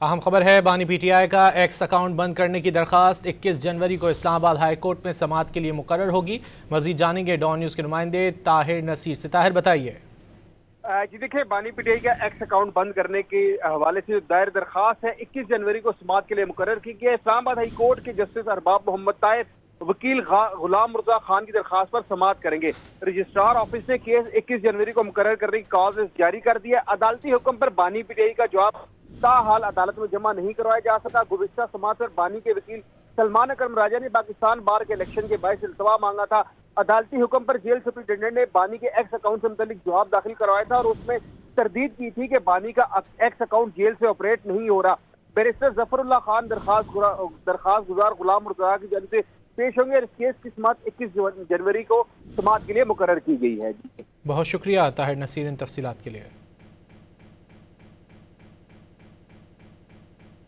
اہم خبر ہے، بانی پی ٹی آئی کا ایکس اکاؤنٹ بند کرنے کی درخواست 21 جنوری کو اسلام آباد ہائی کورٹ میں سماعت کے لیے مقرر ہوگی۔ مزید جانیں گے ڈان نیوز کے نمائندے طاہر نصیر سے۔ طاہر بتائیے۔ جی دیکھیں، بانی پی ٹی آئی کا ایکس اکاؤنٹ بند کرنے کے حوالے سے دائر درخواست ہے 21 جنوری کو سماعت کے لیے مقرر کی گئی ہے۔ اسلام آباد ہائی کورٹ کے جسٹس ارباب محمد طاہر وکیل غلام مرزا خان کی درخواست پر سماعت کریں گے۔ رجسٹرار آفس نے کیس 21 جنوری کو مقرر کرنے کی کاز جاری کر دی ہے۔ عدالتی حکم پر بانی پی ٹی آئی کا جواب تاحال عدالت میں جمع نہیں کروایا جا سکا۔ گزشتہ سماعت پر بانی کے وکیل سلمان اکرم راجہ نے پاکستان بار کے الیکشن کے باعث التوا مانگا تھا۔ عدالتی حکم پر جیل سپرنٹینڈنٹ نے بانی کے ایکس اکاؤنٹ سے متعلق جواب داخل کروایا تھا اور اس میں تردید کی تھی کہ بانی کا ایکس اکاؤنٹ جیل سے آپریٹ نہیں ہو رہا۔ بیرسٹر ظفر اللہ خان درخواست گزار غلام مرزا کی جانب سے پیش ہوں گے اور اس کیس کی سماعت 21 جنوری کو سماعت کے لیے مقرر کی گئی ہے۔ بہت شکریہ طاہر نصیر ان تفصیلات کے لیے۔